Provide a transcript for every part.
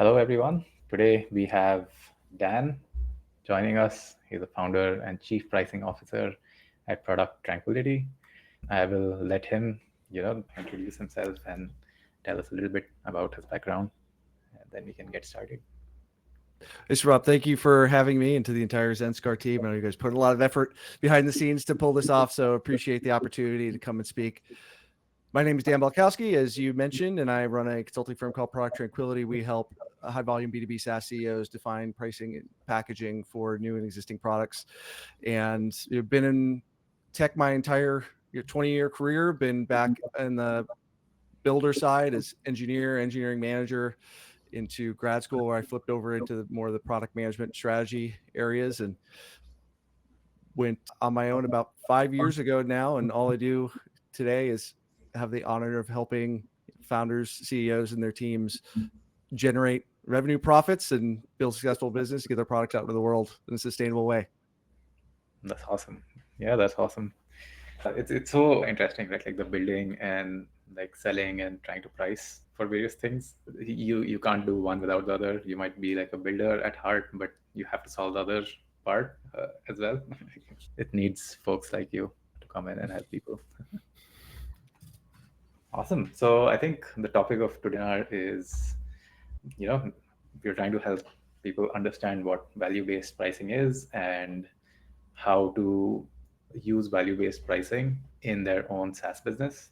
Hello, everyone. Today we have Dan joining us. He's the founder and chief pricing officer at Product Tranquility. I will let him, introduce himself and tell us a little bit about his background, and then we can get started. Thanks, Rob. Thank you for having me and to the entire Zenscar team. I know you guys put a lot of effort behind the scenes to pull this off, so appreciate the opportunity to come and speak. My name is Dan Balcauski, as you mentioned, and I run a consulting firm called Product Tranquility. We help high-volume B2B SaaS CEOs define pricing and packaging for new and existing products. And you've been in tech my entire 20-year career, been back in the builder side as engineering manager, into grad school where I flipped over into more of the product management strategy areas and went on my own about 5 years ago now. And all I do today is have the honor of helping founders, CEOs, and their teams generate revenue profits and build successful business, get their products out into the world in a sustainable way. That's awesome. Yeah, that's awesome. It's so interesting, right? Like the building and like selling and trying to price for various things. You can't do one without the other. You might be like a builder at heart, but you have to solve the other part as well. It needs folks like you to come in and help people. Awesome. So I think the topic of today is, we're trying to help people understand what value-based pricing is and how to use value-based pricing in their own SaaS business.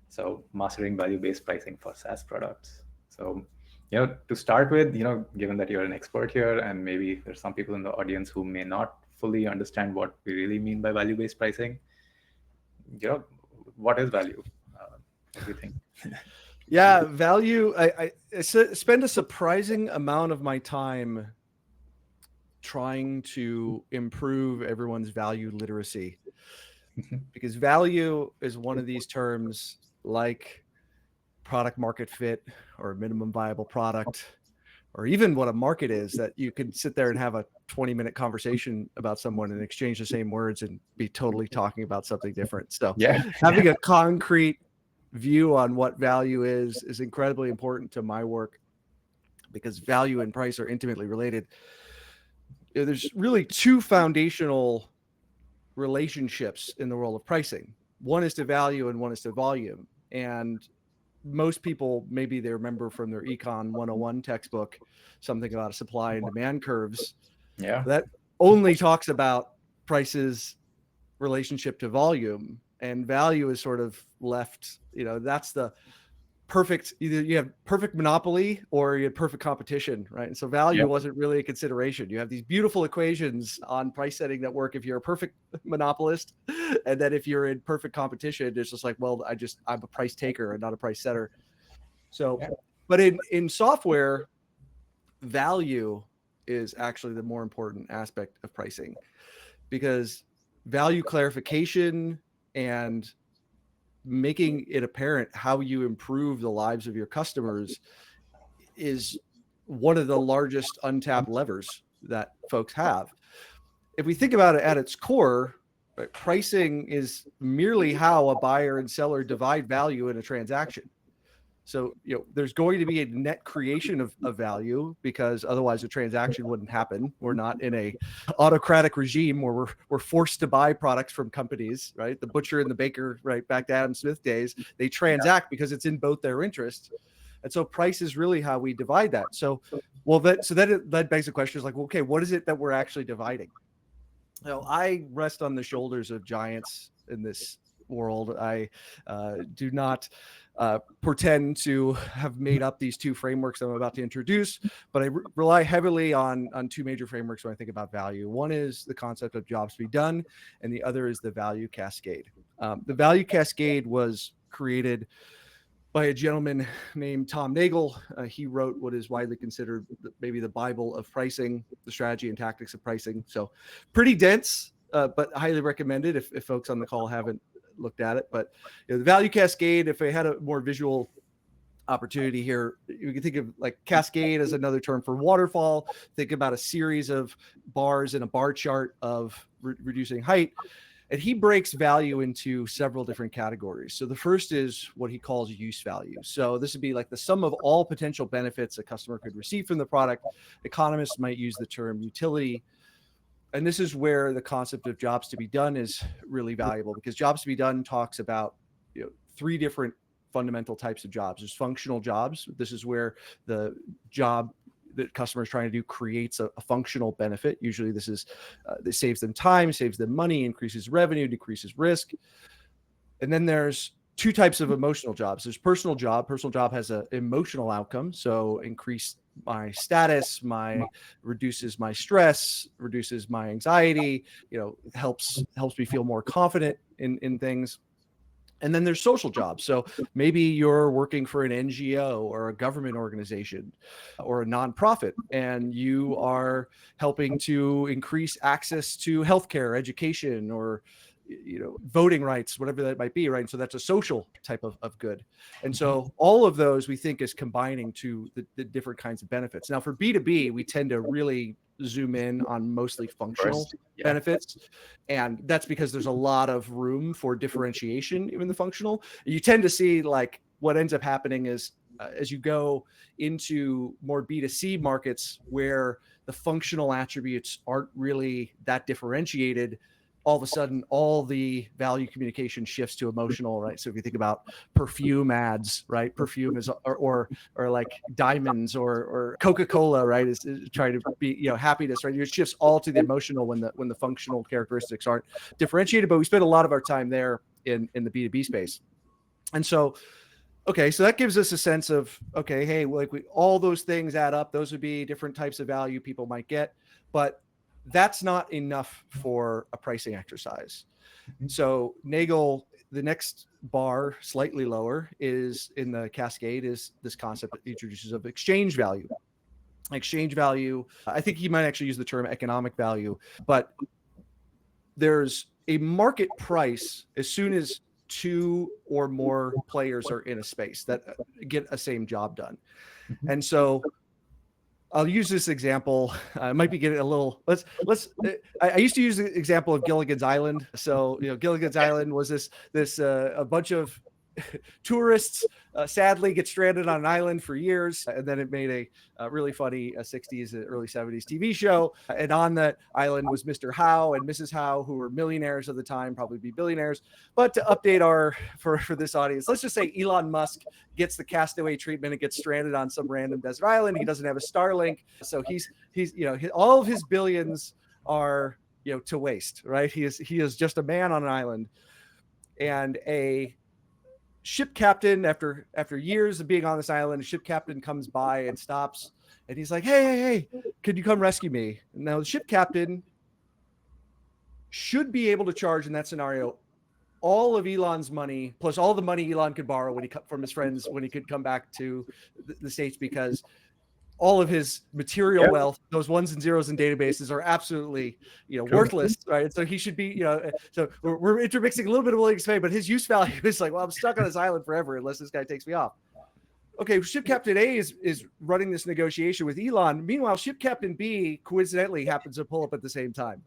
So mastering value-based pricing for SaaS products. So, to start with, given that you're an expert here and maybe there's some people in the audience who may not fully understand what we really mean by value-based pricing, what is value? What do you think? Yeah, value. I spend a surprising amount of my time trying to improve everyone's value literacy, because value is one of these terms like product market fit or minimum viable product, or even what a market is, that you can sit there and have a 20-minute conversation about someone and exchange the same words and be totally talking about something different. So having a concrete view on what value is incredibly important to my work, because value and price are intimately related. There's really two foundational relationships in the world of pricing. One is to value and one is to volume. And most people, maybe they remember from their Econ 101 textbook, something about supply and demand curves. Yeah. That only talks about prices relationship to volume, and value is sort of left, that's the perfect, either you have perfect monopoly or you have perfect competition, right? And so value wasn't really a consideration. You have these beautiful equations on price setting that work if you're a perfect monopolist, and then if you're in perfect competition, it's just like, well, I'm a price taker and not a price setter. So, but in software, value is actually the more important aspect of pricing, because value clarification and making it apparent how you improve the lives of your customers is one of the largest untapped levers that folks have. If we think about it at its core, right, pricing is merely how a buyer and seller divide value in a transaction. So, there's going to be a net creation of value, because otherwise a transaction wouldn't happen. We're not in a autocratic regime where we're forced to buy products from companies, right? The butcher and the baker, right, back to Adam Smith days, they transact because it's in both their interests. And so price is really how we divide that. So, that begs the question, is like, okay, what is it that we're actually dividing? I rest on the shoulders of giants in this world. I do not pretend to have made up these two frameworks I'm about to introduce, but I rely heavily on two major frameworks when I think about value. One is the concept of jobs to be done, and the other is the value cascade. The value cascade was created by a gentleman named Tom Nagel. He wrote what is widely considered maybe the Bible of pricing, the strategy and tactics of pricing. So pretty dense, but highly recommended if folks on the call haven't looked at it. But the value cascade, if I had a more visual opportunity here, you can think of like cascade as another term for waterfall. Think about a series of bars in a bar chart of reducing height. And he breaks value into several different categories. So the first is what he calls use value. So this would be like the sum of all potential benefits a customer could receive from the product. Economists might use the term utility. And this is where the concept of jobs to be done is really valuable, because jobs to be done talks about, you know, three different fundamental types of jobs. There's functional jobs. This is where the job that customer is trying to do creates a functional benefit. Usually this is, that saves them time, saves them money, increases revenue, decreases risk. And then there's two types of emotional jobs. There's personal job. Personal job has an emotional outcome. So increase my status, reduces my stress, reduces my anxiety, you know, helps me feel more confident in things. And then there's social jobs. So maybe you're working for an NGO or a government organization or a nonprofit, and you are helping to increase access to healthcare, education, or, you know, voting rights, whatever that might be, right? And so that's a social type of good. And so all of those we think is combining to the different kinds of benefits. Now for B2B, we tend to really zoom in on mostly functional benefits. And that's because there's a lot of room for differentiation, even the functional. You tend to see, like, what ends up happening is as you go into more B2C markets where the functional attributes aren't really that differentiated, all of a sudden all the value communication shifts to emotional, right? So if you think about perfume ads, right? Perfume is, or like diamonds or Coca-Cola, right? Is trying to be, you know, happiness, right? It shifts all to the emotional when the functional characteristics aren't differentiated, but we spend a lot of our time there in the B2B space. And so, okay, so that gives us a sense of, okay, hey, like all those things add up. Those would be different types of value people might get, but that's not enough for a pricing exercise. So Nagel, the next bar slightly lower is in the cascade is this concept that he introduces of exchange value. Exchange value, I think he might actually use the term economic value, but there's a market price as soon as two or more players are in a space that get a same job done. And so I'll use this example. I might be getting a little, I used to use the example of Gilligan's Island. So, you know, Gilligan's Island was a bunch of tourists sadly get stranded on an island for years. And then it made a really funny 60s, early 70s TV show. And on that island was Mr. Howe and Mrs. Howe, who were millionaires at the time, probably be billionaires. But to update for this audience, let's just say Elon Musk gets the castaway treatment and gets stranded on some random desert island. He doesn't have a Starlink. So he's you know, all of his billions are, you know, to waste, right? He is just a man on an island. And a ship captain, after years of being on this island, a ship captain comes by and stops, and he's like, hey, could you come rescue me? Now the ship captain should be able to charge in that scenario all of Elon's money plus all the money Elon could borrow from his friends when he could come back to the States, because all of his material wealth, those ones and zeros in databases, are absolutely, you know, worthless, right? So he should be, you know, so we're intermixing a little bit of William Spade, but his use value is like, well, I'm stuck on this island forever unless this guy takes me off. Okay, Ship Captain A is running this negotiation with Elon. Meanwhile, Ship Captain B coincidentally happens to pull up at the same time.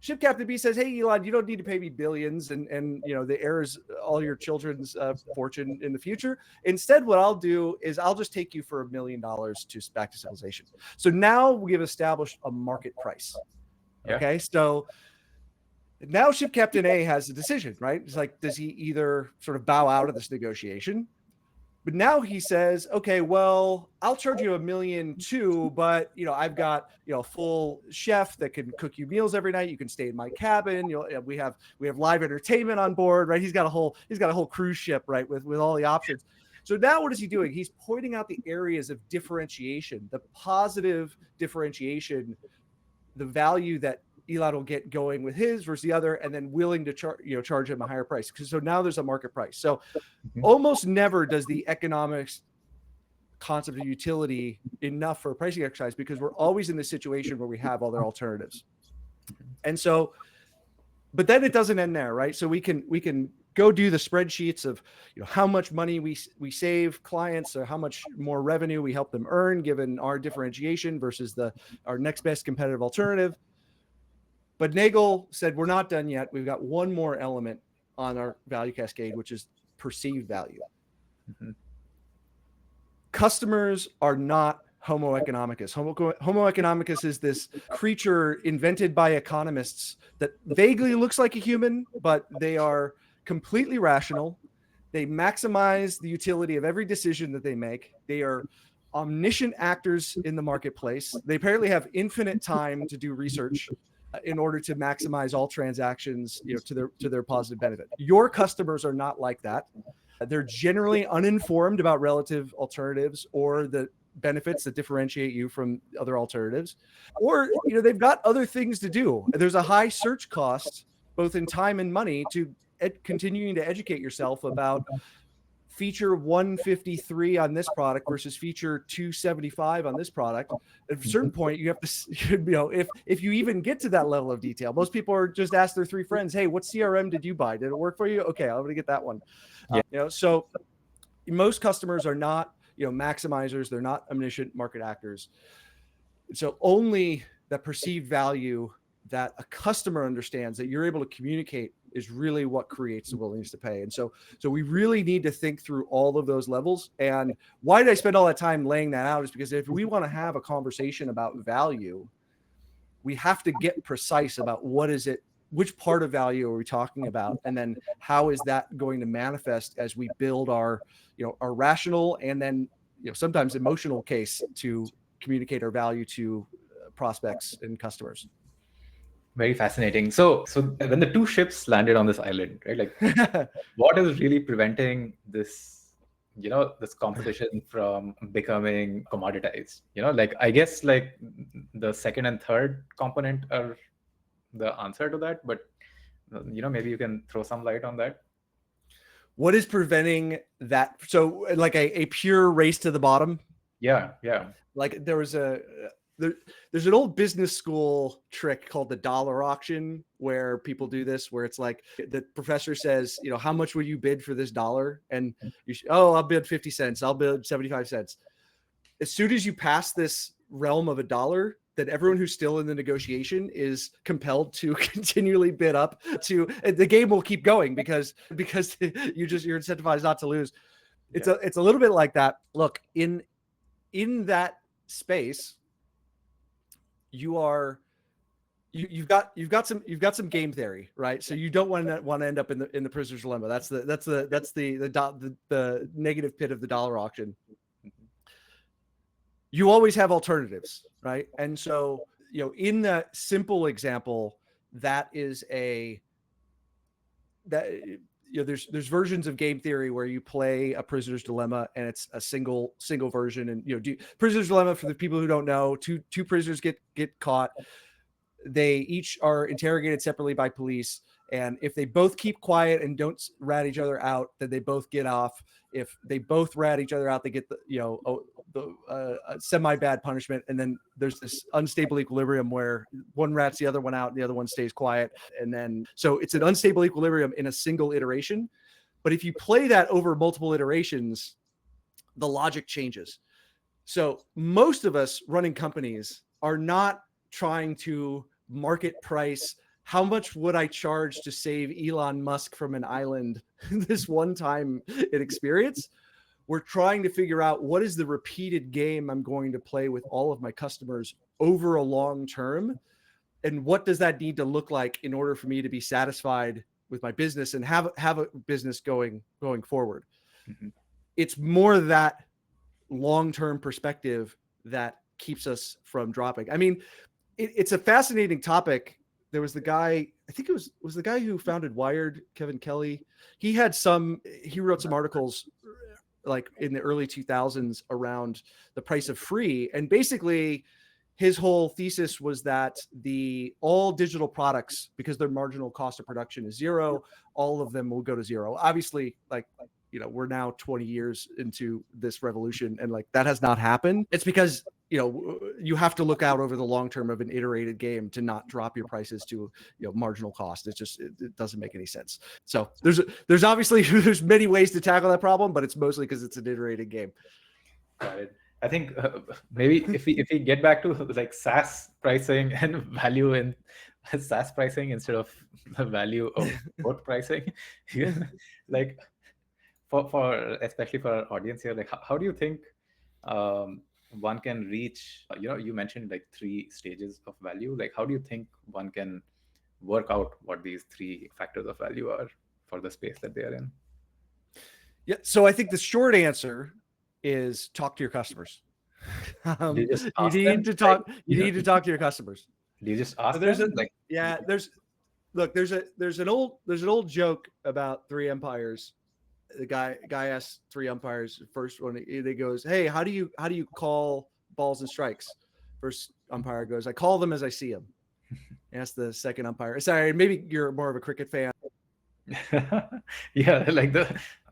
Ship Captain B says, hey, Elon, you don't need to pay me billions and you know, the heirs, all your children's fortune in the future. Instead, what I'll do is I'll just take you for $1 million back to civilization. So now we have established a market price. Yeah. Okay, so now Ship Captain A has a decision, right? It's like, does he either sort of bow out of this negotiation? But now he says, okay, well, I'll charge you $1 million too, but you know, I've got, you know, a full chef that can cook you meals every night. You can stay in my cabin. You know, we have live entertainment on board, right? He's got a whole cruise ship, right, with all the options. So now what is he doing? He's pointing out the areas of differentiation, the positive differentiation, the value that Elon will get going with his versus the other, and then willing to charge him a higher price. So now there's a market price. So almost never does the economics concept of utility enough for a pricing exercise, because we're always in this situation where we have other alternatives. And so, but then it doesn't end there, right? So we can go do the spreadsheets of, you know, how much money we save clients, or how much more revenue we help them earn given our differentiation versus our next best competitive alternative. But Nagel said, we're not done yet. We've got one more element on our value cascade, which is perceived value. Mm-hmm. Customers are not Homo economicus. Homo economicus is this creature invented by economists that vaguely looks like a human, but they are completely rational. They maximize the utility of every decision that they make. They are omniscient actors in the marketplace. They apparently have infinite time to do research in order to maximize all transactions, to their positive benefit. Your customers are not like that. They're generally uninformed about relative alternatives or the benefits that differentiate you from other alternatives, or they've got other things to do. There's a high search cost, both in time and money, to continuing to educate yourself about feature 153 on this product versus feature 275 on this product. At a certain point, you have to, if you even get to that level of detail, most people are just ask their 3 friends, hey, what CRM did you buy? Did it work for you? Okay, I'm going to get that one. So most customers are not, maximizers. They're not omniscient market actors. So only that perceived value that a customer understands, that you're able to communicate, is really what creates the willingness to pay. And so we really need to think through all of those levels. And why did I spend all that time laying that out? Is because if we want to have a conversation about value, we have to get precise about what is it, which part of value are we talking about? And then how is that going to manifest as we build our rational and then, sometimes emotional case to communicate our value to prospects and customers. Very fascinating. So when the 2 ships landed on this island, right? Like, what is really preventing this, this competition from becoming commoditized? Like, I guess like the second and third component are the answer to that, but maybe you can throw some light on that. What is preventing that? So like a pure race to the bottom? Yeah. Like there was there's an old business school trick called the dollar auction where people do this, where it's like the professor says, how much would you bid for this dollar? And I'll bid 50 cents. I'll bid 75 cents. As soon as you pass this realm of $1, then everyone who's still in the negotiation is compelled to continually bid up to, the game will keep going because you're incentivized not to lose. It's a little bit like that. Look, in that space, you've got some game theory, right? So you don't want to end up in the prisoner's dilemma. That's the negative pit of the dollar auction. You always have alternatives, right? And so, in the simple example, there's versions of game theory where you play a prisoner's dilemma and it's a single version. And prisoner's dilemma, for the people who don't know, two prisoners get caught. They each are interrogated separately by police, and if they both keep quiet and don't rat each other out, then they both get off. If they both rat each other out, they get the semi-bad punishment. And then there's this unstable equilibrium where one rats the other one out and the other one stays quiet. And then, so it's an unstable equilibrium in a single iteration. But if you play that over multiple iterations, the logic changes. So most of us running companies are not trying to market price. How much would I charge to save Elon Musk from an island this one time in experience? We're trying to figure out what is the repeated game I'm going to play with all of my customers over a long term. And what does that need to look like in order for me to be satisfied with my business and have a business going forward? Mm-hmm. It's more that long-term perspective that keeps us from dropping. I mean, it's a fascinating topic. There was the guy, I think it was the guy who founded Wired, Kevin Kelly. He wrote some articles like in the early 2000s around the price of free. And basically his whole thesis was that all digital products, because their marginal cost of production is 0, all of them will go to 0. Obviously, we're now 20 years into this revolution and that has not happened. It's because, you have to look out over the long term of an iterated game to not drop your prices to, marginal cost. It's just, it doesn't make any sense. So there's obviously, there's many ways to tackle that problem, but it's mostly because it's an iterated game. Got it. I think maybe if we get back to SaaS pricing and value in SaaS pricing instead of the value of both pricing. Like for especially for our audience here, like how do you think one can reach, you mentioned like 3 stages of value. Like how do you think one can work out what these 3 factors of value are for the space that they are in? Yeah. So I think the short answer is talk to your customers. You just You ask need them, to talk. like, You need to talk to your customers. do you just ask There's them? a Like, yeah. There's an old joke about 3 umpires. The guy asks 3 umpires. First one, he goes, "Hey, how do you call balls and strikes?" First umpire goes, "I call them as I see them." Ask the second umpire. Sorry, maybe you're more of a cricket fan. yeah, like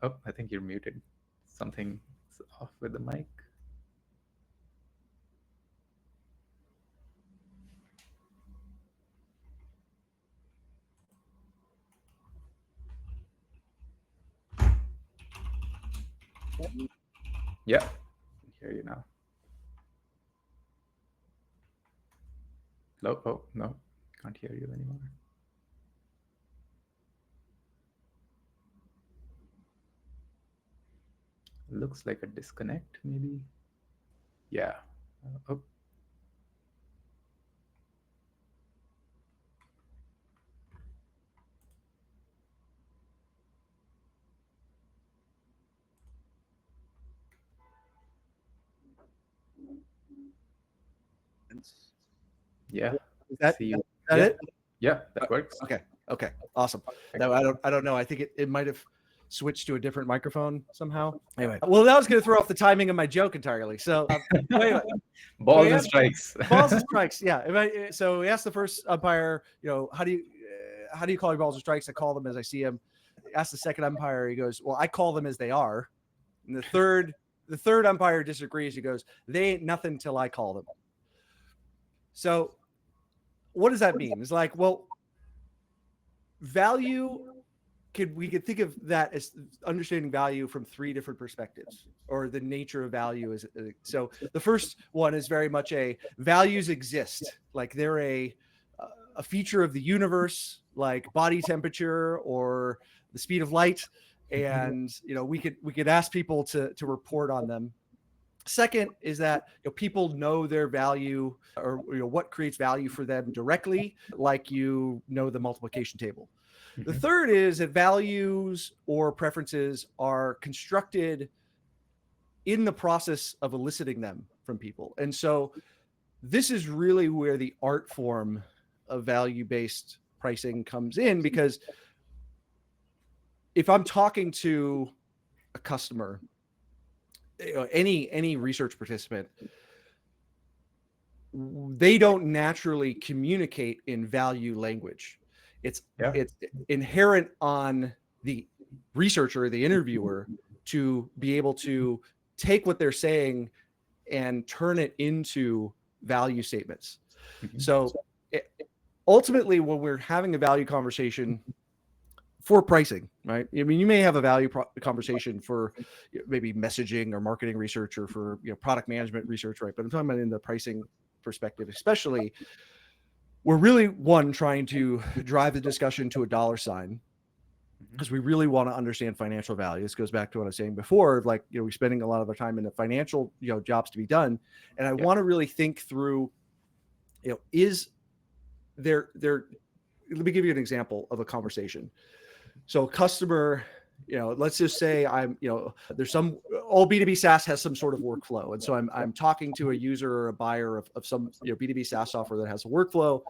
I think you're muted. Something's off with the mic. Yeah, I can hear you now. No, oh no, can't hear you anymore. Looks like a disconnect, maybe. Yeah. Oh. Yeah. Is that, See you. is that Yeah. it? Yeah, that works. Okay. Awesome. No, I don't know. I think it might have switched to a different microphone somehow. Anyway, well, that was going to throw off the timing of my joke entirely. So anyway, Balls and strikes. balls and strikes. Yeah. So we asked the first umpire, how do you call your balls and strikes? I call them as I see them. Ask the second umpire. He goes, well, I call them as they are. And the third umpire disagrees. He goes, they ain't nothing till I call them. So what does that mean? It's like, well, value, we could think of that as understanding value from 3 different perspectives, or the nature of value is. So the first one is very much values exist, like they're a feature of the universe, like body temperature or the speed of light, and we could ask people to report on them. Second is that people know their value, or what creates value for them directly, like the multiplication table. The third is that values or preferences are constructed in the process of eliciting them from people. And so this is really where the art form of value-based pricing comes in, because if I'm talking to a customer, any research participant, they don't naturally communicate in value language. It's inherent on the researcher, the interviewer, to be able to take what they're saying and turn it into value statements. So ultimately, when we're having a value conversation for pricing, right? I mean, you may have a value conversation for maybe messaging or marketing research, or for product management research, right? But I'm talking about in the pricing perspective, especially, we're really trying to drive the discussion to a dollar sign, because we really want to understand financial value. This goes back to what I was saying before, like we're spending a lot of our time in the financial jobs to be done, and I want to really think through, is there. Let me give you an example of a conversation. So a customer, let's just say there's all B2B SaaS has some sort of workflow. And so I'm talking to a user or a buyer of some, B2B SaaS software that has a workflow.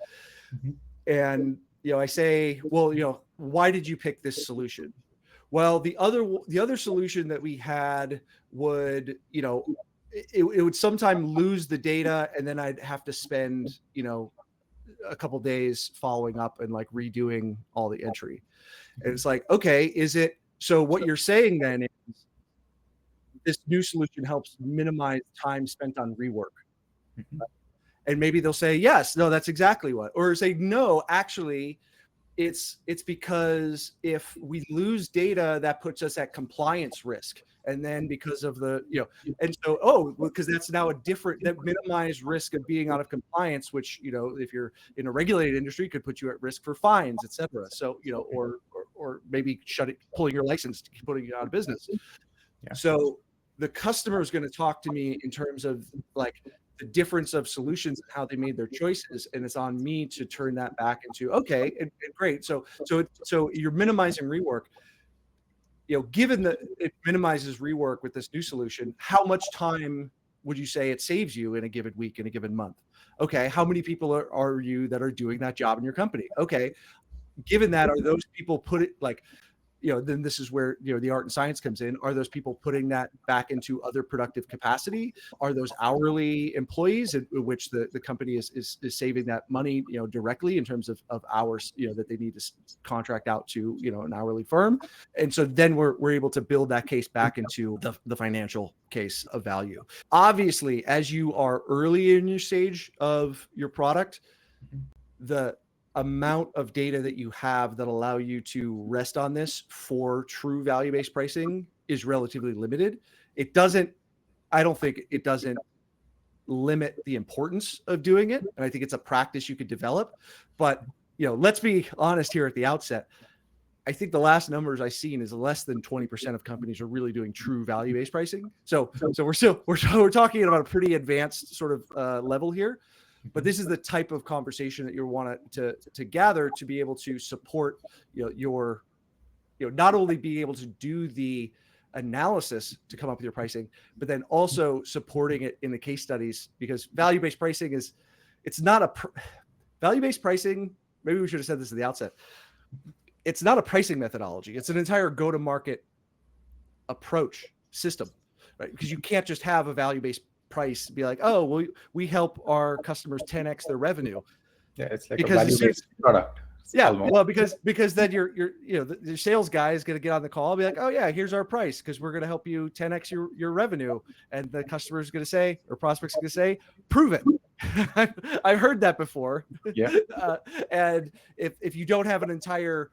And, I say, well, why did you pick this solution? Well, the other solution that we had would, it would sometime lose the data, and then I'd have to spend, a couple days following up and like redoing all the entry. And it's like, okay, so what you're saying then is this new solution helps minimize time spent on rework. And maybe they'll say, yes, no, that's exactly what, or say, no, actually, It's because if we lose data, that puts us at compliance risk. And then because of the, and so, because that's now that minimized risk of being out of compliance, which, if you're in a regulated industry, could put you at risk for fines, et cetera. So, or maybe pulling your license, putting you out of business. Yeah. So the customer is going to talk to me in terms of like the difference of solutions and how they made their choices. And it's on me to turn that back into, okay, and great. So you're minimizing rework. Given that it minimizes rework with this new solution, how much time would you say it saves you in a given week, in a given month? Okay, how many people are you that are doing that job in your company? Okay, given that, are those people then this is where, the art and science comes in. Are those people putting that back into other productive capacity? Are those hourly employees in which the company is saving that money, directly in terms of hours, that they need to contract out to, an hourly firm? And so then we're able to build that case back into the financial case of value. Obviously, as you are early in your stage of your product, the amount of data that you have that allow you to rest on this for true value-based pricing is relatively limited. I don't think it doesn't limit the importance of doing it. And I think it's a practice you could develop, but let's be honest here at the outset. I think the last numbers I've seen is less than 20% of companies are really doing true value-based pricing. So we're talking about a pretty advanced sort of level here. But this is the type of conversation that you want to gather to be able to support your not only be able to do the analysis to come up with your pricing, but then also supporting it in the case studies, because value-based pricing value-based pricing. Maybe we should have said this at the outset. It's not a pricing methodology. It's an entire go-to-market approach system, right? Because you can't just have a value-based price be like, oh, well, we help our customers 10x their revenue. Yeah, it's like a value-based product. Yeah, almost. Well, because then your sales guy is going to get on the call and be like, oh yeah, here's our price because we're going to help you 10x your revenue, and the customer is going to say, or prospect's going to say, prove it. I've heard that before. Yeah. And if you don't have an entire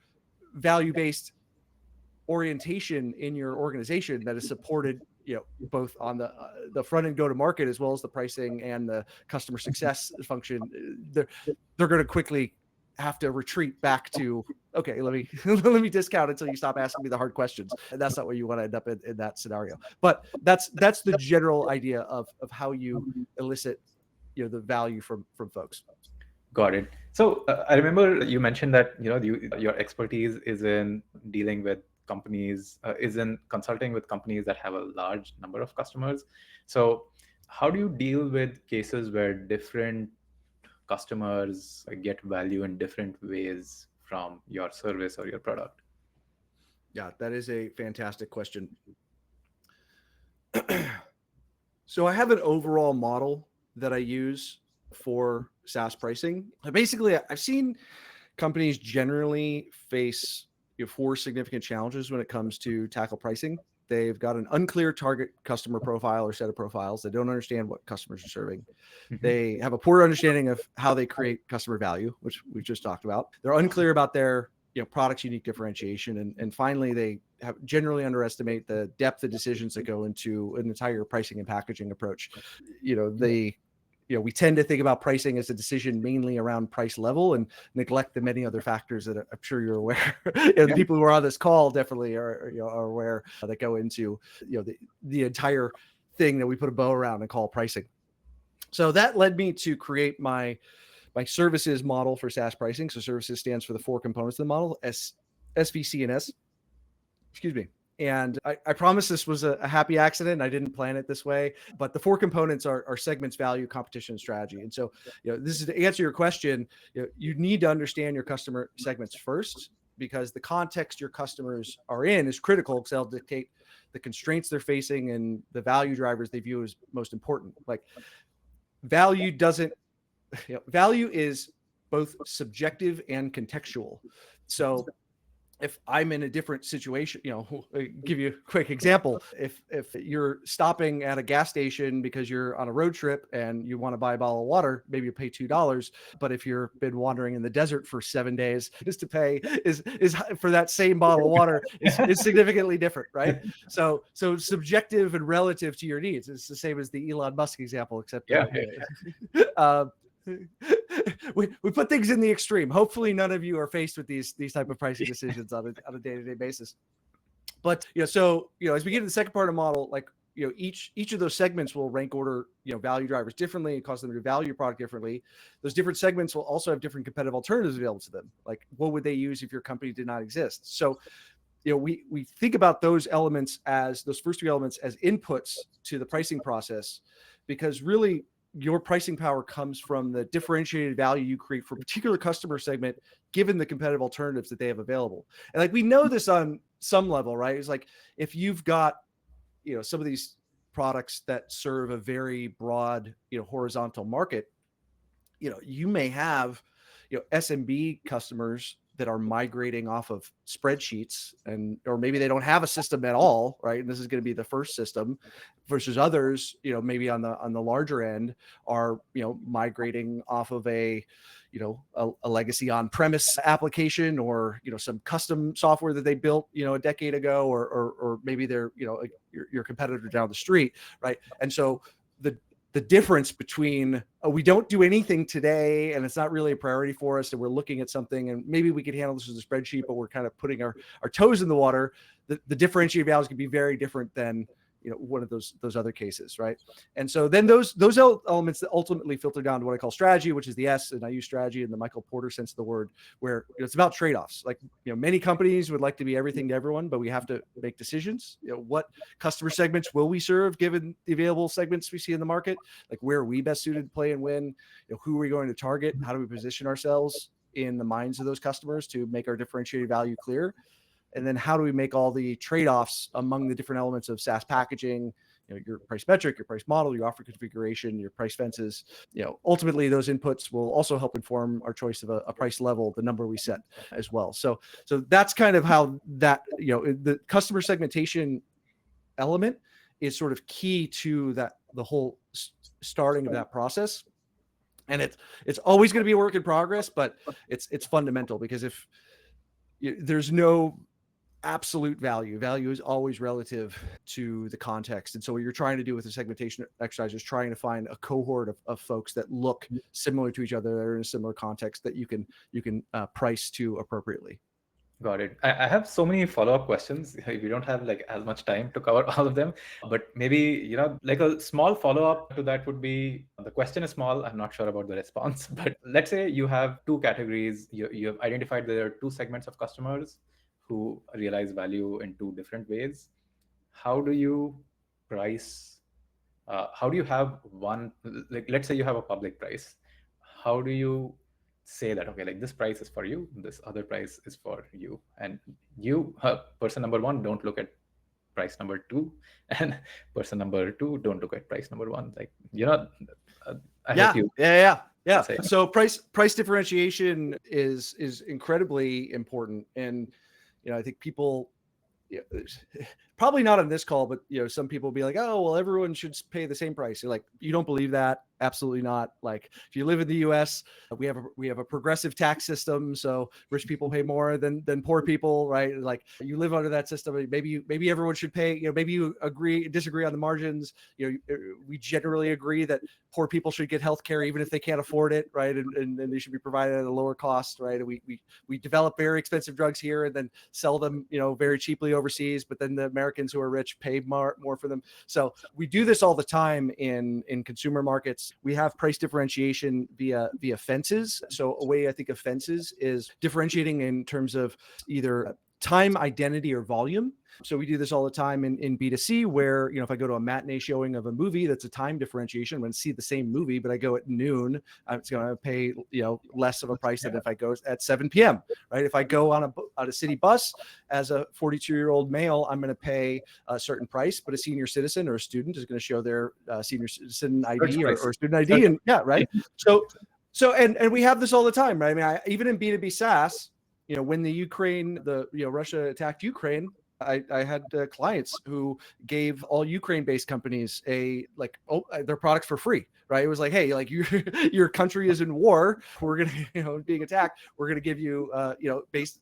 value-based orientation in your organization that is supported, both on the front end go to market as well as the pricing and the customer success function, they're going to quickly have to retreat back to, okay, let me discount until you stop asking me the hard questions. And that's not where you want to end up in that scenario. But that's the general idea of how you elicit, the value from folks. Got it. So I remember you mentioned that your expertise is in dealing with companies, is in consulting with companies that have a large number of customers. So how do you deal with cases where different customers get value in different ways from your service or your product? Yeah, that is a fantastic question. So I have an overall model that I use for SaaS pricing. Basically, I've seen companies generally face 4 significant challenges when it comes to tackle pricing. They've got an unclear target customer profile or set of profiles. They don't understand what customers are serving. Mm-hmm. They have a poor understanding of how they create customer value, which we just talked about. They're unclear about their product's unique differentiation. And finally, they have generally underestimate the depth of decisions that go into an entire pricing and packaging approach. We tend to think about pricing as a decision mainly around price level and neglect the many other factors that I'm sure you're aware. The people who are on this call definitely are aware that go into the entire thing that we put a bow around and call pricing. So that led me to create my services model for SaaS pricing. So services stands for the 4 components of the model: SVCS. Excuse me. And I promise this was a happy accident. I didn't plan it this way, but the 4 components are segments, value, competition, and strategy. And so, this is to answer your question. You need to understand your customer segments first, because the context your customers are in is critical, because they'll dictate the constraints they're facing and the value drivers they view as most important. Like value is both subjective and contextual. So if I'm in a different situation, I'll give you a quick example. If you're stopping at a gas station because you're on a road trip and you want to buy a bottle of water, maybe you pay $2. But if you've been wandering in the desert for 7 days, is for that same bottle of water is significantly different, right? So subjective and relative to your needs. It's the same as the Elon Musk example, except we put things in the extreme. Hopefully none of you are faced with these type of pricing decisions on a day-to-day basis. But so as we get to the second part of the model, like each of those segments will rank order value drivers differently and cause them to value your product differently. Those different segments will also have different competitive alternatives available to them. Like what would they use if your company did not exist? So we think about those elements, as those first three elements, as inputs to the pricing process, because really your pricing power comes from the differentiated value you create for a particular customer segment, given the competitive alternatives that they have available. And like, we know this on some level, right? It's like, if you've got, some of these products that serve a very broad, horizontal market, you may have, SMB customers that are migrating off of spreadsheets, or maybe they don't have a system at all, right? And this is going to be the first system, versus others, maybe on the larger end are, migrating off of a legacy on-premise application, or, some custom software that they built, a decade ago, or maybe they're, your competitor down the street, right? And so the difference between we don't do anything today and it's not really a priority for us, and we're looking at something and maybe we could handle this as a spreadsheet, but we're kind of putting our toes in the water, the differentiated values can be very different than one of those other cases, right? And so then those elements that ultimately filter down to what I call strategy, which is the S, and I use strategy in the Michael Porter sense of the word, where it's about trade-offs. Like, many companies would like to be everything to everyone, but we have to make decisions. What customer segments will we serve given the available segments we see in the market? Like, where are we best suited to play and win? Who are we going to target? How do we position ourselves in the minds of those customers to make our differentiated value clear? And then how do we make all the trade-offs among the different elements of SaaS packaging, your price metric, your price model, your offer configuration, your price fences? Ultimately, those inputs will also help inform our choice of a price level, the number we set as well. So that's kind of how that, the customer segmentation element is sort of key to the whole starting of that process. And it's always going to be a work in progress, but it's fundamental, because if there's no absolute value is always relative to the context. And so what you're trying to do with the segmentation exercise is trying to find a cohort of folks that look similar to each other, that are in a similar context, that you can price to appropriately. Got it. I have so many follow-up questions. We don't have like as much time to cover all of them, but maybe, like a small follow-up to that would be, the question is small. I'm not sure about the response, but let's say you have two categories. You have identified there are two segments of customers who realize value in two different ways. How do you price? How do you have one, like, let's say you have a public price. How do you say that, okay, like, this price is for you, this other price is for you, and you, person number one, don't look at price number two, and person number two, don't look at price number one. Like, Yeah. So price differentiation is incredibly important. And I think people, probably not on this call, but some people will be like, oh, well, everyone should pay the same price. You're like, you don't believe that? Absolutely not. Like, if you live in the US, we have a progressive tax system, so rich people pay more than poor people, right? Like, you live under that system. Maybe everyone should pay. Maybe you disagree on the margins. We generally agree that poor people should get healthcare even if they can't afford it, right? And they should be provided at a lower cost, right? We develop very expensive drugs here and then sell them, very cheaply overseas, but then the Americans who are rich pay more for them. So we do this all the time in consumer markets. We have price differentiation via fences. So a way I think of fences is differentiating in terms of either time, identity, or volume. So we do this all the time in B2C, where, if I go to a matinee showing of a movie, that's a time differentiation. I'm going to see the same movie, but I go at noon, I'm going to pay, less of a price than if I go at 7 p.m., right? If I go on a city bus as a 42-year-old male, I'm going to pay a certain price, but a senior citizen or a student is going to show their senior citizen ID or student ID. And yeah, right. So and we have this all the time, right? I mean, even in B2B SaaS, when Russia attacked Ukraine, I had clients who gave all Ukraine-based companies their products for free, right? It was like, hey, like your country is in war, we're gonna, being attacked, we're gonna give you, based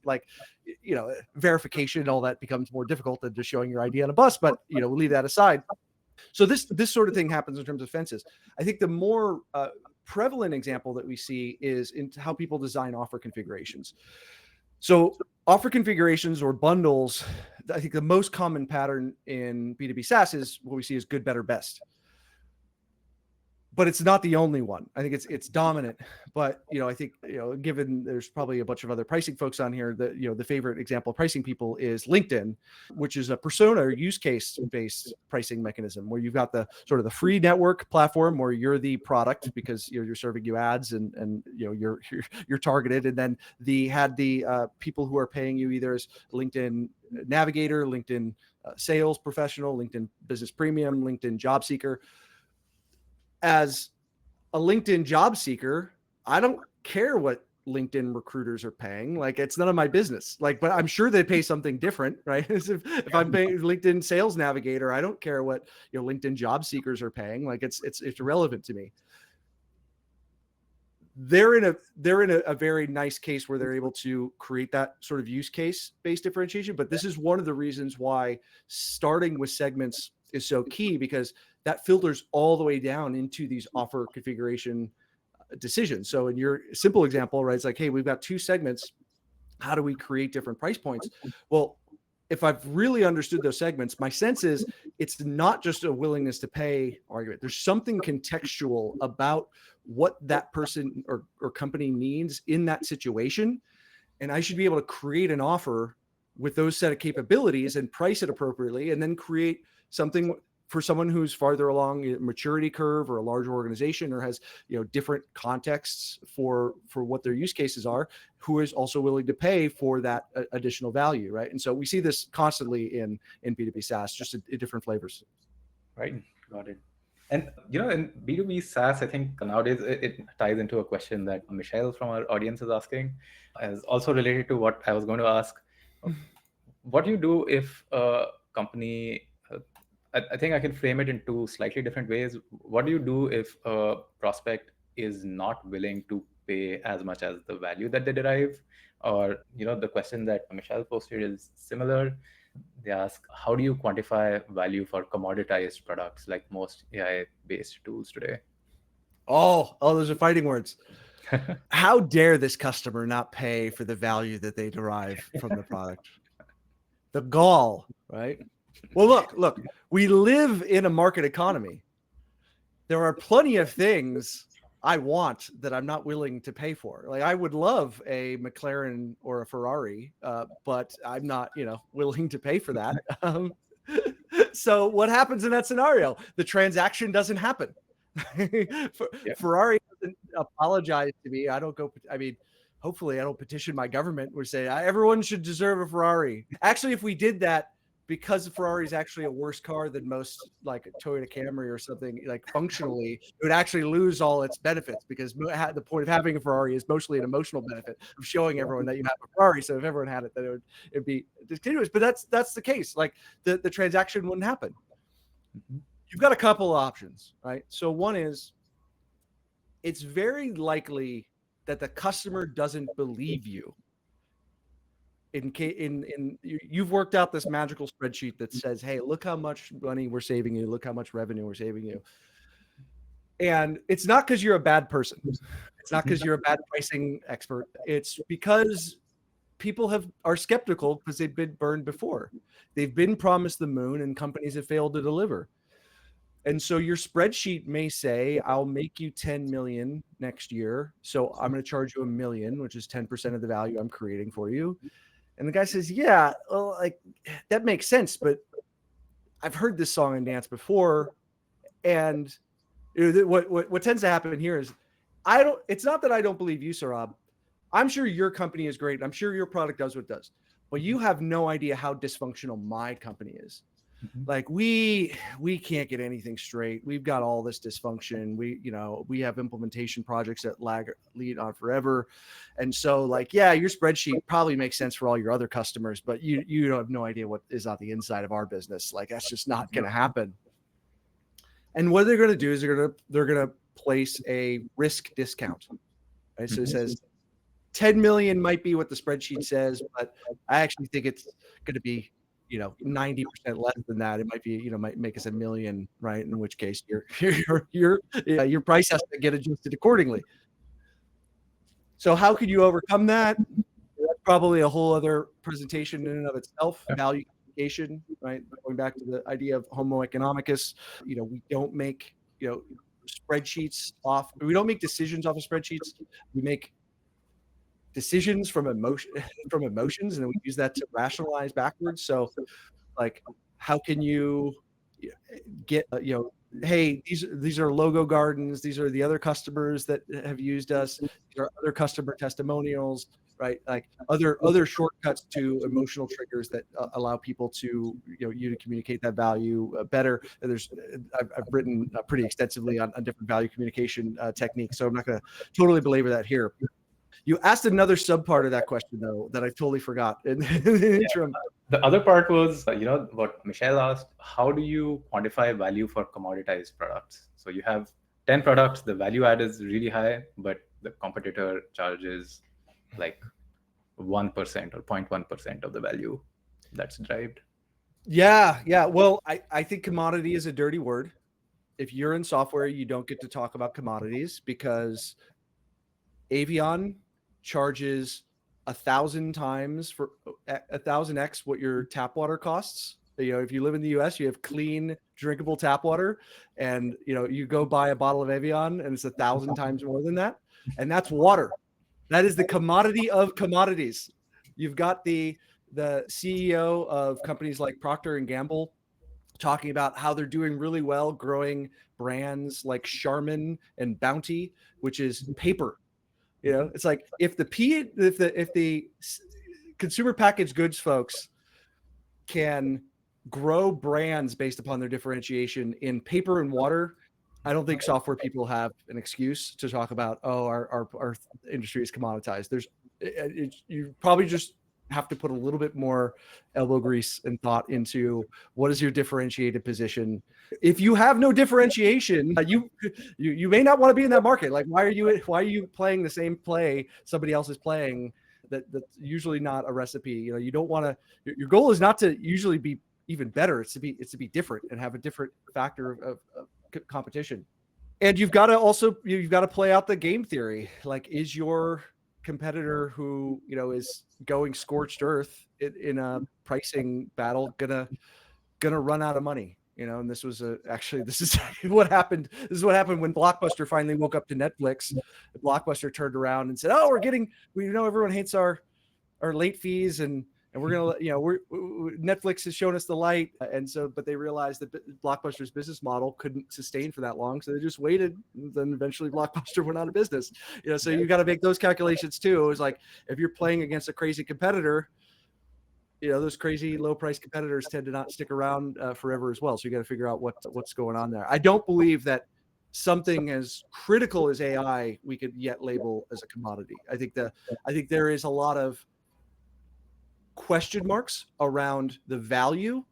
verification. All that becomes more difficult than just showing your ID on a bus, but we'll leave that aside. So this sort of thing happens in terms of fences. I think the more prevalent example that we see is in how people design offer configurations. So offer configurations or bundles, I think the most common pattern in B2B SaaS is what we see as good, better, best. But it's not the only one. I think it's dominant. But I think given there's probably a bunch of other pricing folks on here, that the favorite example of pricing people is LinkedIn, which is a persona or use case based pricing mechanism where you've got the sort of the free network platform where you're the product because you're serving you ads and you're targeted, and then the people who are paying you either as LinkedIn Navigator, LinkedIn Sales Professional, LinkedIn Business Premium, LinkedIn Job Seeker. As a LinkedIn job seeker, I don't care what LinkedIn recruiters are paying. Like, it's none of my business. Like, but I'm sure they pay something different, right? if I'm paying LinkedIn Sales Navigator, I don't care what LinkedIn job seekers are paying. Like, it's irrelevant to me. They're in a very nice case where they're able to create that sort of use case based differentiation. But this is one of the reasons why starting with segments is so key, because that filters all the way down into these offer configuration decisions. So in your simple example, right, it's like, hey, we've got two segments. How do we create different price points? Well, if I've really understood those segments, my sense is it's not just a willingness to pay argument. There's something contextual about what that person or company needs in that situation. And I should be able to create an offer with those set of capabilities and price it appropriately, and then create something for someone who's farther along a maturity curve or a larger organization or has different contexts for what their use cases are, who is also willing to pay for that additional value, right? And so we see this constantly in B2B SaaS, just in different flavors. Right, got it. And in B2B SaaS, I think nowadays it ties into a question that Michelle from our audience is asking, as also related to what I was going to ask. What do you do if a company, I think I can frame it in two slightly different ways. What do you do if a prospect is not willing to pay as much as the value that they derive? Or, the question that Michelle posted is similar. They ask, how do you quantify value for commoditized products like most AI-based tools today? Oh, those are fighting words. How dare this customer not pay for the value that they derive from the product? The gall, right? Well, look, we live in a market economy. There are plenty of things I want that I'm not willing to pay for. Like, I would love a McLaren or a Ferrari, but I'm not, willing to pay for that. So what happens in that scenario? The transaction doesn't happen. Ferrari doesn't apologize to me. Hopefully I don't petition my government or say everyone should deserve a Ferrari. Actually, if we did that, because Ferrari is actually a worse car than most, like a Toyota Camry or something, like functionally, it would actually lose all its benefits, because the point of having a Ferrari is mostly an emotional benefit of showing everyone that you have a Ferrari. So if everyone had it, then it'd be discontinuous. But that's the case. Like the transaction wouldn't happen. Mm-hmm. You've got a couple of options, right? So one is, it's very likely that the customer doesn't believe you. You've worked out this magical spreadsheet that says, hey, look how much money we're saving you. Look how much revenue we're saving you. And it's not because you're a bad person. It's not because you're a bad pricing expert. It's because people are skeptical because they've been burned before. They've been promised the moon and companies have failed to deliver. And so your spreadsheet may say, I'll make you 10 million next year. So I'm going to charge you $1 million, which is 10% of the value I'm creating for you. And the guy says, yeah, well, like that makes sense, but I've heard this song and dance before. And what tends to happen here is it's not that I don't believe you, Saurabh. I'm sure your company is great. I'm sure your product does what it does, but you have no idea how dysfunctional my company is. Like we can't get anything straight. We've got all this dysfunction. We have implementation projects that lead on forever. And so like, yeah, your spreadsheet probably makes sense for all your other customers, but you have no idea what is on the inside of our business. Like that's just not going to happen. And what they're going to do is they're going to place a risk discount. Right? So it says 10 million might be what the spreadsheet says, but I actually think it's going to be 90% less than that. It might be, might make us $1 million, right? In which case your price has to get adjusted accordingly. So how could you overcome that? That's probably a whole other presentation in and of itself. Value communication, right? Going back to the idea of Homo economicus, we don't make, spreadsheets off. We don't make decisions off of spreadsheets. We make decisions from emotions, and then we use that to rationalize backwards. So like, how can you get, hey, these are logo gardens. These are the other customers that have used us. These are other customer testimonials, right? Like other shortcuts to emotional triggers that allow people to, you to communicate that value better. I've written pretty extensively on different value communication techniques, so I'm not going to totally belabor that here. You asked another subpart of that question, though, that I totally forgot in the interim. The other part was, what Michelle asked, how do you quantify value for commoditized products? So you have 10 products, the value add is really high, but the competitor charges like 1% or 0.1% of the value that's derived. Yeah. Well, I think commodity is a dirty word. If you're in software, you don't get to talk about commodities because Avion charges 1,000 times for 1,000x what your tap water costs. If you live in the US, you have clean, drinkable tap water, and you go buy a bottle of Avion and it's 1,000 times more than that. And that's water. That is the commodity of commodities. You've got the CEO of companies like Procter and Gamble talking about how they're doing really well growing brands like Charmin and Bounty, which is paper. It's like if the consumer packaged goods folks can grow brands based upon their differentiation in paper and water, I don't think software people have an excuse to talk about, our industry is commoditized. You probably just have to put a little bit more elbow grease and thought into what is your differentiated position. If you have no differentiation, you may not want to be in that market. Like, why are you playing the same play somebody else is playing? That's usually not a recipe. You don't want to. Your goal is not to usually be even better. It's to be different and have a different factor of competition. And you've got to play out the game theory. Like, is your competitor who is going scorched earth in a pricing battle gonna run out of money? And this is what happened. This is what happened when Blockbuster finally woke up to Netflix. Blockbuster turned around and said, everyone hates our late fees, and we're gonna Netflix has shown us the light. And so, but they realized that Blockbuster's business model couldn't sustain for that long, so they just waited. And then eventually Blockbuster went out of business. So you got to make those calculations too. It was like, if you're playing against a crazy competitor, those crazy low price competitors tend to not stick around forever as well. So you got to figure out what's going on there. I don't believe that something as critical as AI we could yet label as a commodity. I think there is a lot of question marks around the value,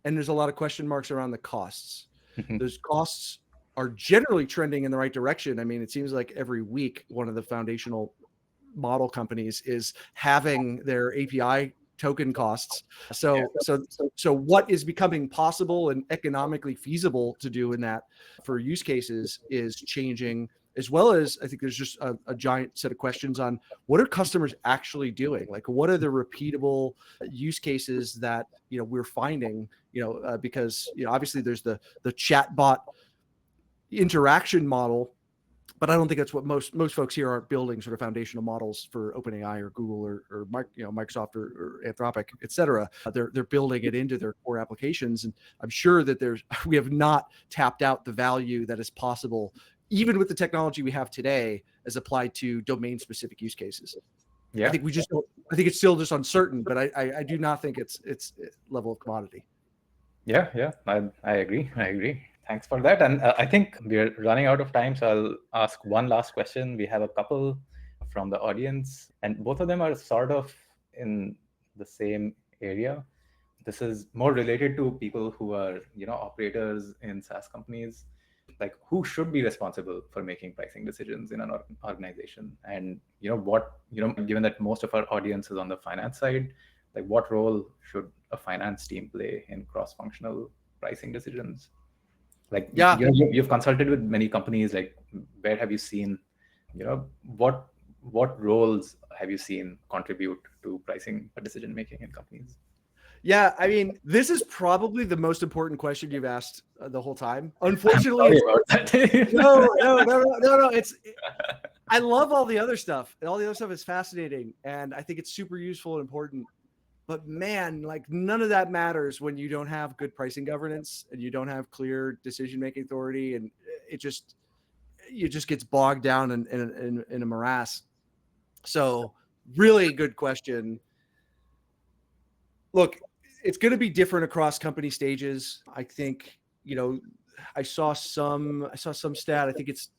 and there's a lot of question marks around the costs. Those costs are generally trending in the right direction. I mean, it seems like every week one of the foundational model companies is having their API token costs. So what is becoming possible and economically feasible to do in that for use cases is changing, as well as I think there's just a giant set of questions on what are customers actually doing? Like, what are the repeatable use cases that we're finding? Because obviously there's the chatbot interaction model, but I don't think that's what most folks here are building sort of foundational models for OpenAI or Google or Microsoft or Anthropic, et cetera. They're building it into their core applications, and I'm sure that we have not tapped out the value that is possible, even with the technology we have today, as applied to domain-specific use cases. Yeah, I think I think it's still just uncertain, but I do not think it's level of commodity. Yeah, I agree. Thanks for that. And I think we're running out of time, so I'll ask one last question. We have a couple from the audience, and both of them are sort of in the same area. This is more related to people who are, operators in SaaS companies. Like, who should be responsible for making pricing decisions in an organization? And, given that most of our audience is on the finance side, like, what role should a finance team play in cross-functional pricing decisions? Like, Yeah. you've consulted with many companies. Like, where have you seen, what roles have you seen contribute to pricing decision making in companies? Yeah, I mean, this is probably the most important question you've asked the whole time. I'm Unfortunately, sorry about that. no. I love all the other stuff, and all the other stuff is fascinating, and I think it's super useful and important. But man, like, none of that matters when you don't have good pricing governance and you don't have clear decision-making authority, and it just gets bogged down in a morass. So, really good question. Look, it's going to be different across company stages. I think, I saw some stat. I think it's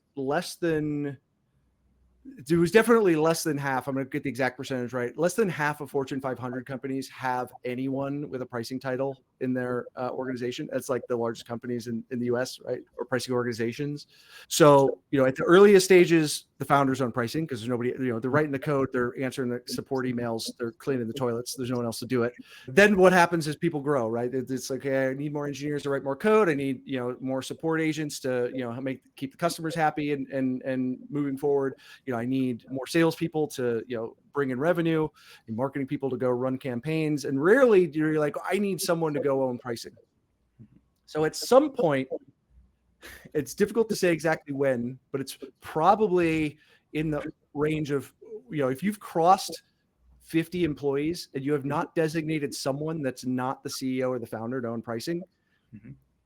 it was definitely less than half. I'm going to get the exact percentage right. Less than half of Fortune 500 companies have anyone with a pricing title in their organization. That's like the largest companies in the US, right? Or pricing organizations. So, at the earliest stages, the founders own pricing because there's nobody, they're writing the code, they're answering the support emails, they're cleaning the toilets. There's no one else to do it. Then what happens is people grow, right? It's like, okay, I need more engineers to write more code. I need, more support agents to, keep the customers happy and moving forward. I need more salespeople to, bring in revenue, and marketing people to go run campaigns. And rarely do you like, I need someone to go own pricing. So at some point, it's difficult to say exactly when, but it's probably in the range of, if you've crossed 50 employees and you have not designated someone that's not the CEO or the founder to own pricing,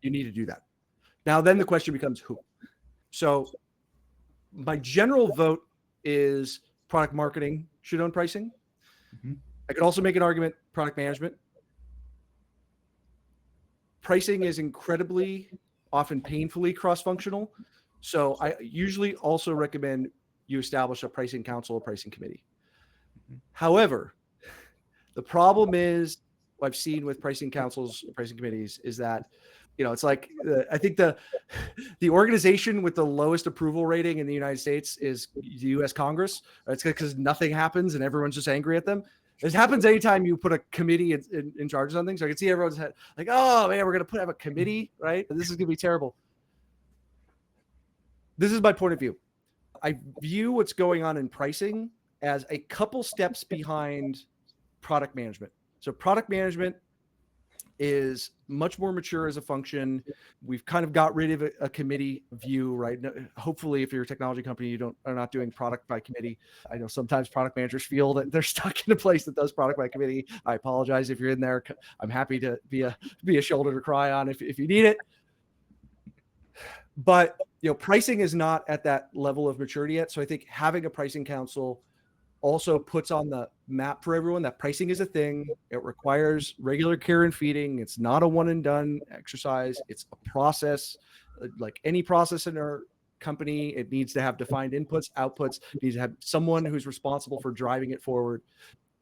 you need to do that. Now, then the question becomes who. So my general vote is product marketing should own pricing. I could also make an argument, product management. Pricing is incredibly, often painfully cross-functional. So I usually also recommend you establish a pricing council or pricing committee. However, the problem is, what I've seen with pricing councils, pricing committees, is that, it's like, I think the organization with the lowest approval rating in the United States is the U.S. Congress. It's because nothing happens and everyone's just angry at them. It happens anytime you put a committee in charge of something. So I can see everyone's head like, oh man, we're going to have a committee, right? This is going to be terrible. This is my point of view. I view what's going on in pricing as a couple steps behind product management. So product management is much more mature as a function. We've kind of got rid of a committee view, right? Hopefully, if you're a technology company, you are not doing product by committee. I know sometimes product managers feel that they're stuck in a place that does product by committee. I apologize if you're in there. I'm happy to be a shoulder to cry on if you need it. But pricing is not at that level of maturity yet. So I think having a pricing council also puts on the map for everyone that pricing is a thing. It requires regular care and feeding. It's not a one and done exercise. It's a process. Like any process in our company, it needs to have defined inputs, outputs. It needs to have someone who's responsible for driving it forward.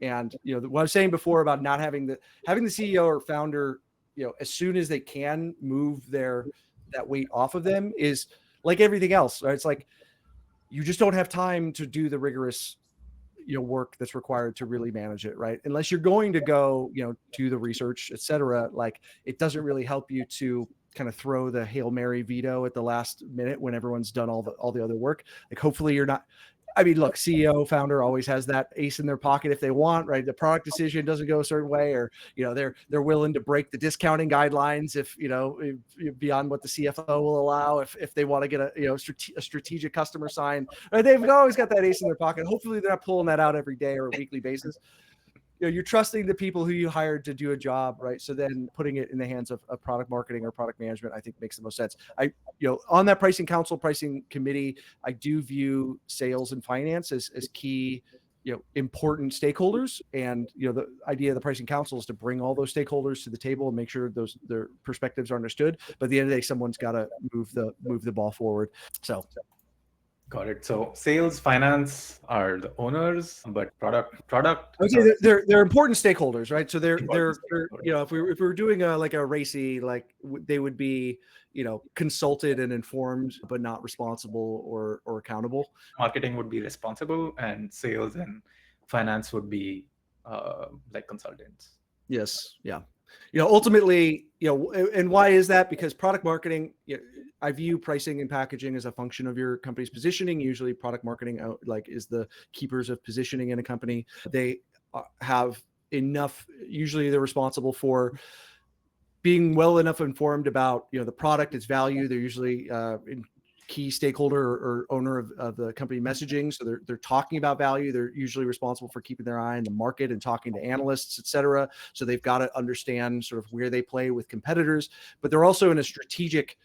And what I was saying before about not having the CEO or founder, as soon as they can move that weight off of them is like everything else, right? It's like you just don't have time to do the rigorous work that's required to really manage it, right? Unless you're going to go, do the research, et cetera. Like, it doesn't really help you to kind of throw the Hail Mary veto at the last minute when everyone's done all the other work. Like, hopefully you're not. I mean, look, CEO, founder always has that ace in their pocket if they want, right? The product decision doesn't go a certain way, or they're willing to break the discounting guidelines if beyond what the CFO will allow if they want to get a strategic customer sign. Right? They've always got that ace in their pocket. Hopefully, they're not pulling that out every day or a weekly basis. You're trusting the people who you hired to do a job, right? So then putting it in the hands of product marketing or product management, I think makes the most sense. On that pricing council, pricing committee, I do view sales and finance as key important stakeholders. And the idea of the pricing council is to bring all those stakeholders to the table and make sure their perspectives are understood. But at the end of the day, someone's got to move the ball forward. So. Got it. So sales, finance are the owners, but product. I would say they're important stakeholders, right? So they're if we were doing like a RACI, like they would be consulted and informed, but not responsible or accountable. Marketing would be responsible, and sales and finance would be like consultants. Yes. Yeah. Ultimately, and why is that? Because product marketing, I view pricing and packaging as a function of your company's positioning. Usually product marketing is the keepers of positioning in a company. They have enough, usually they're responsible for being well enough informed about, the product, its value. They're usually key stakeholder or owner of the company messaging. So they're talking about value. They're usually responsible for keeping their eye on the market and talking to analysts, et cetera. So they've got to understand sort of where they play with competitors, but they're also in a strategic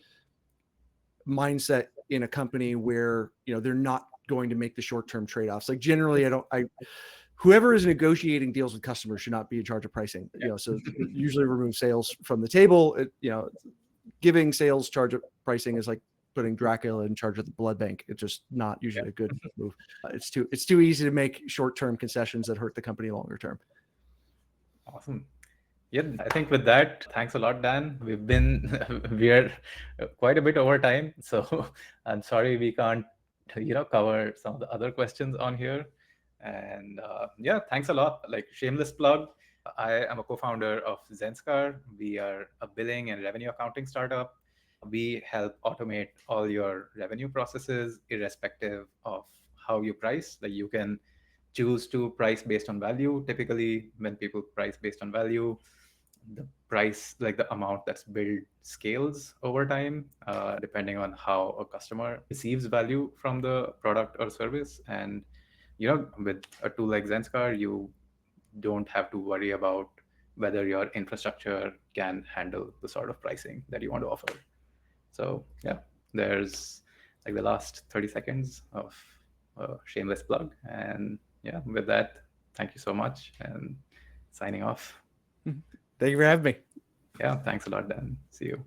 mindset in a company where, they're not going to make the short-term trade-offs. Like generally, whoever is negotiating deals with customers should not be in charge of pricing. So usually remove sales from the table. Giving sales charge of pricing is like putting Dracula in charge of the blood bank. It's just not usually a good move. It's too easy to make short-term concessions that hurt the company longer term. Awesome. Yeah, I think with that, thanks a lot, Dan. We're quite a bit over time, so I'm sorry we can't, cover some of the other questions on here. And thanks a lot. Like, shameless plug, I am a co-founder of Zenskar. We are a billing and revenue accounting startup. We help automate all your revenue processes, irrespective of how you price. Like, you can choose to price based on value. Typically, when people price based on value, the price, like the amount that's billed, scales over time, depending on how a customer receives value from the product or service. And with a tool like Zenskar, you don't have to worry about whether your infrastructure can handle the sort of pricing that you want to offer. So there's like the last 30 seconds of a shameless plug. And with that, thank you so much, and signing off. Thank you for having me. Yeah, thanks a lot, Dan. See you.